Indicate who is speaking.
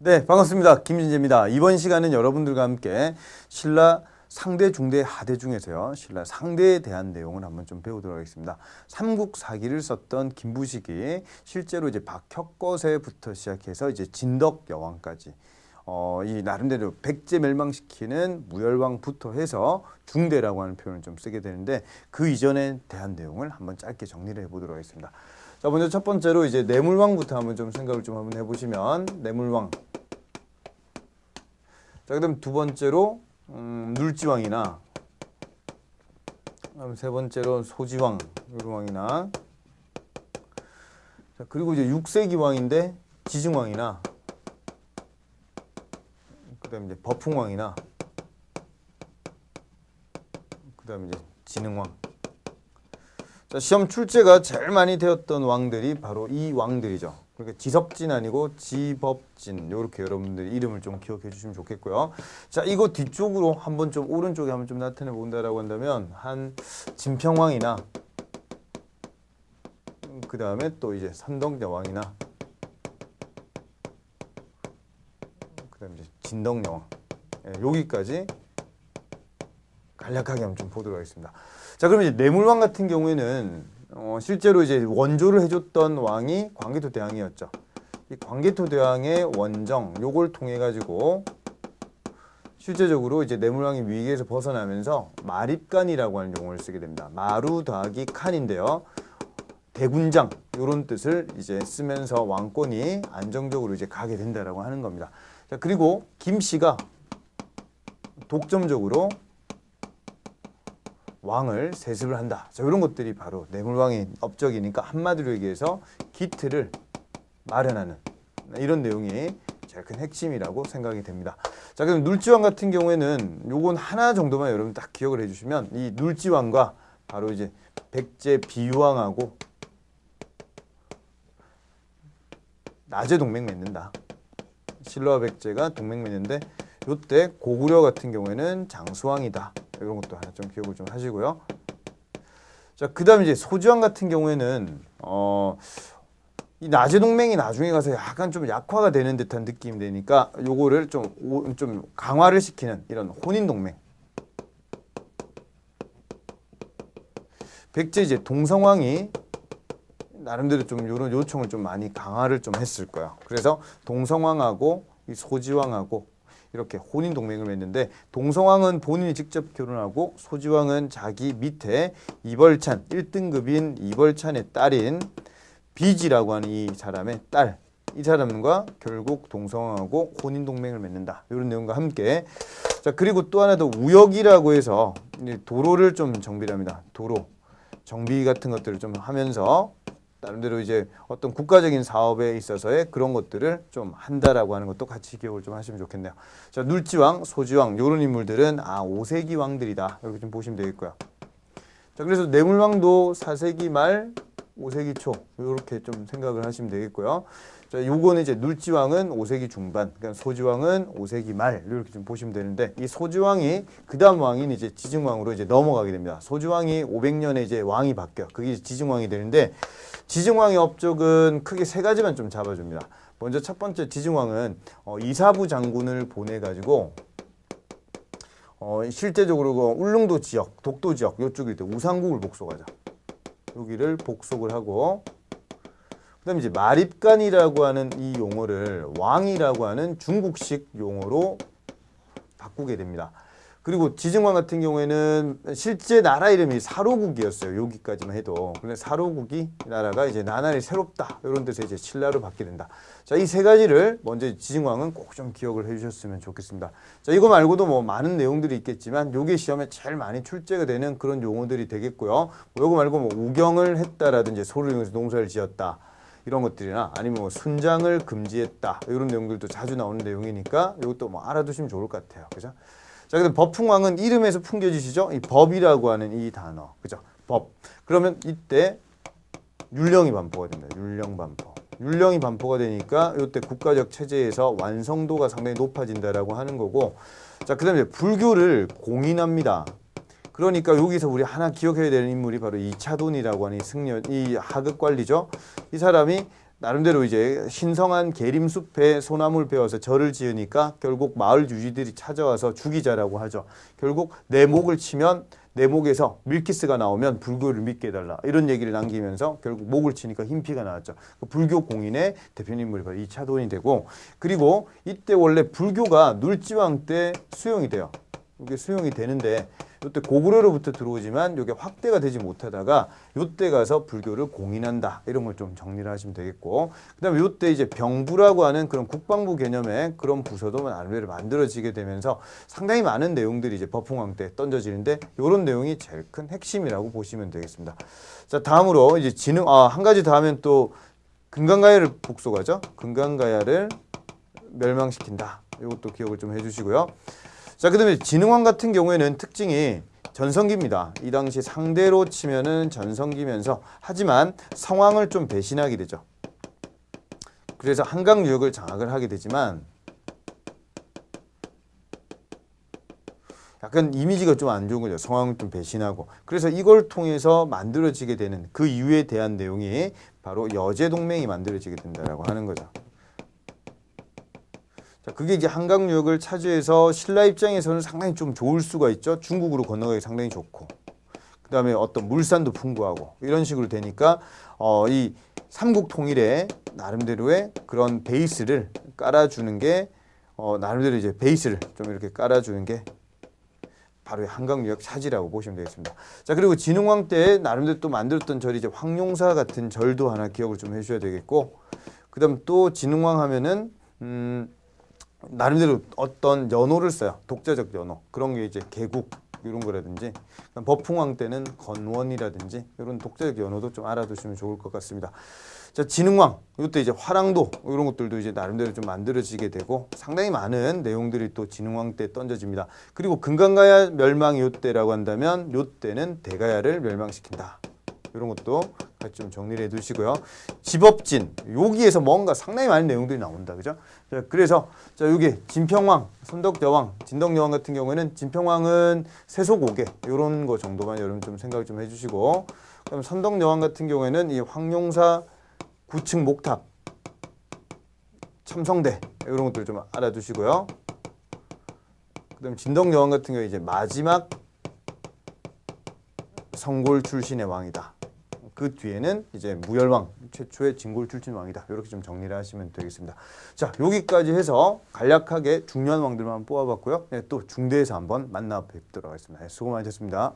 Speaker 1: 네, 반갑습니다. 김진재입니다. 이번 시간은 여러분들과 함께 신라 상대, 중대, 하대 중에서요, 신라 상대에 대한 내용을 한번 좀 배우도록 하겠습니다. 삼국사기를 썼던 김부식이 실제로 이제 박혁거세부터 시작해서 이제 진덕 여왕까지 이 나름대로 백제 멸망시키는 무열왕부터 해서 중대라고 하는 표현을 좀 쓰게 되는데 그 이전에 대한 내용을 한번 짧게 정리를 해보도록 하겠습니다. 자, 먼저 첫 번째로 이제 내물왕부터 한번 좀 생각을 좀 한번 해보시면 내물왕. 자, 그다음 두 번째로 눌지왕이나 세 번째로 소지왕, 요르왕이나 자, 그리고 이제 6세기 왕인데 지증왕이나 그다음 이제 버풍왕이나 그다음 이제 진흥왕. 자, 시험 출제가 제일 많이 되었던 왕들이 바로 이 왕들이죠. 그러니까 지섭진 아니고 지법진, 이렇게 여러분들이 이름을 좀 기억해 주시면 좋겠고요. 자, 이거 뒤쪽으로 한번 좀 오른쪽에 한번 좀 나타내 본다라고 한다면 한 진평왕이나 그 다음에 또 이제 선덕여왕이나 그 다음에 이제 진덕여왕, 여기까지 간략하게 한번 좀 보도록 하겠습니다. 자, 그러면 이제 내물왕 같은 경우에는 실제로 이제 원조를 해줬던 왕이 광개토 대왕이었죠. 이 광개토 대왕의 원정, 요걸 통해 가지고 실제적으로 이제 내물왕이 위기에서 벗어나면서 마립간이라고 하는 용어를 쓰게 됩니다. 마루 더하기 칸인데요. 대군장 요런 뜻을 이제 쓰면서 왕권이 안정적으로 이제 가게 된다라고 하는 겁니다. 자, 그리고 김씨가 독점적으로 왕을 세습을 한다. 자, 이런 것들이 바로 내물왕의 업적이니까 한마디로 얘기해서 기틀을 마련하는 이런 내용이 제일 큰 핵심이라고 생각이 됩니다. 자, 그럼 눌지왕 같은 경우에는 요건 하나 정도만 여러분 딱 기억을 해주시면 이 눌지왕과 바로 이제 백제 비유왕하고 낮에 동맹 맺는다. 신라와 백제가 동맹 맺는데 요때 고구려 같은 경우에는 장수왕이다. 이런 것도 하나 좀 기억을 좀 하시고요. 자, 그다음에 이제 소지왕 같은 경우에는 이 낮의 동맹이 나중에 가서 약간 좀 약화가 되는 듯한 느낌이 되니까 요거를 좀 강화를 시키는 이런 혼인 동맹. 백제 이제 동성왕이 나름대로 좀 이런 요청을 좀 많이 강화를 좀 했을 거야. 그래서 동성왕하고 이 소지왕하고 이렇게 혼인 동맹을 맺는데 동성왕은 본인이 직접 결혼하고 소지왕은 자기 밑에 이벌찬 1등급인 이벌찬의 딸인 비지라고 하는 이 사람의 딸, 이 사람과 결국 동성왕하고 혼인 동맹을 맺는다. 이런 내용과 함께 자, 그리고 또 하나 더 우역이라고 해서 도로를 좀 정비를 합니다. 도로 정비 같은 것들을 좀 하면서 나름대로 이제 어떤 국가적인 사업에 있어서의 그런 것들을 좀 한다라고 하는 것도 같이 기억을 좀 하시면 좋겠네요. 자, 눌지왕, 소지왕 이런 인물들은 5세기 왕들이다. 이렇게 좀 보시면 되겠고요. 자, 그래서 내물왕도 4세기 말, 5세기 초 이렇게 좀 생각을 하시면 되겠고요. 자, 요거는 이제 눌지왕은 5세기 중반, 그러니까 소지왕은 5세기 말 이렇게 좀 보시면 되는데 이 소지왕이 그다음 왕인 이제 지증왕으로 이제 넘어가게 됩니다. 소지왕이 500년에 이제 왕이 바뀌어. 그게 지증왕이 되는데 지증왕의 업적은 크게 세 가지만 좀 잡아줍니다. 먼저 첫 번째 지증왕은 이사부 장군을 보내 가지고 실제적으로 그 울릉도 지역, 독도 지역 요쪽일 때 우상국을 복속하자. 여기를 복속을 하고 그다음에 이제 마립간이라고 하는 이 용어를 왕이라고 하는 중국식 용어로 바꾸게 됩니다. 그리고 지증왕 같은 경우에는 실제 나라 이름이 사로국이었어요. 여기까지만 해도. 근데 사로국이 나라가 이제 나날이 새롭다. 이런 데서 이제 신라로 바뀌게 된다. 자, 이 세 가지를 먼저 지증왕은 꼭 좀 기억을 해 주셨으면 좋겠습니다. 자, 이거 말고도 뭐 많은 내용들이 있겠지만 요게 시험에 제일 많이 출제가 되는 그런 용어들이 되겠고요. 요거 말고 뭐 우경을 했다라든지 소를 이용해서 농사를 지었다. 이런 것들이나 아니면 뭐 순장을 금지했다. 이런 내용들도 자주 나오는 내용이니까 이것도 뭐 알아두시면 좋을 것 같아요. 그죠? 자, 근데 법풍왕은 이름에서 풍겨지시죠? 이 법이라고 하는 이 단어. 그죠? 법. 그러면 이때 율령이 반포가 됩니다. 율령 반포. 율령이 반포가 되니까 이때 국가적 체제에서 완성도가 상당히 높아진다라고 하는 거고. 자, 그다음에 불교를 공인합니다. 그러니까 여기서 우리 하나 기억해야 되는 인물이 바로 이차돈이라고 하는 이 하급 관리죠. 이 사람이 나름대로 이제 신성한 계림숲에 소나무를 베어서 절을 지으니까 결국 마을 유지들이 찾아와서 주기자라고 하죠. 결국 내 목을 치면 내 목에서 밀키스가 나오면 불교를 믿게 해달라 이런 얘기를 남기면서 결국 목을 치니까 흰피가 나왔죠. 그 불교 공인의 대표인물이 바로 이차돈이 되고, 그리고 이때 원래 불교가 눌지왕 때 수용이 돼요. 이게 수용이 되는데 이때 고구려로부터 들어오지만 이게 확대가 되지 못하다가 이때 가서 불교를 공인한다 이런 걸 좀 정리를 하시면 되겠고, 그다음에 이때 이제 병부라고 하는 그런 국방부 개념의 그런 부서도 나름대로 만들어지게 되면서 상당히 많은 내용들이 이제 법흥왕 때 던져지는데 이런 내용이 제일 큰 핵심이라고 보시면 되겠습니다. 자, 다음으로 이제 한 가지 더 하면 또 금강가야를 복속하죠. 금강가야를 멸망시킨다. 이것도 기억을 좀 해주시고요. 자, 그 다음에 진흥왕 같은 경우에는 특징이 전성기입니다. 이 당시 상대로 치면은 전성기면서 하지만 성왕을 좀 배신하게 되죠. 그래서 한강 유역을 장악을 하게 되지만 약간 이미지가 좀 안 좋은 거죠. 성왕을 좀 배신하고. 그래서 이걸 통해서 만들어지게 되는 그 이유에 대한 내용이 바로 여제동맹이 만들어지게 된다라고 하는 거죠. 자, 그게 이제 한강 유역을 차지해서 신라 입장에서는 상당히 좀 좋을 수가 있죠. 중국으로 건너가기 상당히 좋고, 그 다음에 어떤 물산도 풍부하고 이런 식으로 되니까 이 삼국 통일에 나름대로의 그런 베이스를 깔아주는 게 나름대로 이제 베이스를 좀 이렇게 깔아주는 게 바로 한강 유역 차지라고 보시면 되겠습니다. 자, 그리고 진흥왕 때 나름대로 또 만들었던 절이 이제 황룡사 같은 절도 하나 기억을 좀 해주셔야 되겠고, 그다음 또 진흥왕 하면은 나름대로 어떤 연호를 써요. 독자적 연호. 그런 게 이제 개국 이런 거라든지, 법흥왕 때는 건원이라든지 이런 독자적 연호도 좀 알아두시면 좋을 것 같습니다. 자, 진흥왕 이것도 이제 화랑도 이런 것들도 이제 나름대로 좀 만들어지게 되고 상당히 많은 내용들이 또 진흥왕 때 던져집니다. 그리고 금강가야 멸망 요때라고 한다면 요때는 대가야를 멸망시킨다. 이런 것도 같이 좀 정리를 해두시고요. 집업진 여기에서 뭔가 상당히 많은 내용들이 나온다, 그죠? 자, 그래서 자, 여기 진평왕, 선덕여왕, 진덕여왕 같은 경우에는 진평왕은 세속오개 이런 거 정도만 여러분 좀 생각 좀 해주시고, 그다음 선덕여왕 같은 경우에는 이 황룡사 9층 목탑, 참성대 이런 것들 좀 알아두시고요. 그다음 진덕여왕 같은 경우 이제 마지막 성골 출신의 왕이다. 그 뒤에는 이제 무열왕, 최초의 진골 출신 왕이다. 이렇게 좀 정리를 하시면 되겠습니다. 자, 여기까지 해서 간략하게 중요한 왕들만 뽑아봤고요. 네, 또 중대에서 한번 만나 뵙도록 하겠습니다. 네, 수고 많으셨습니다.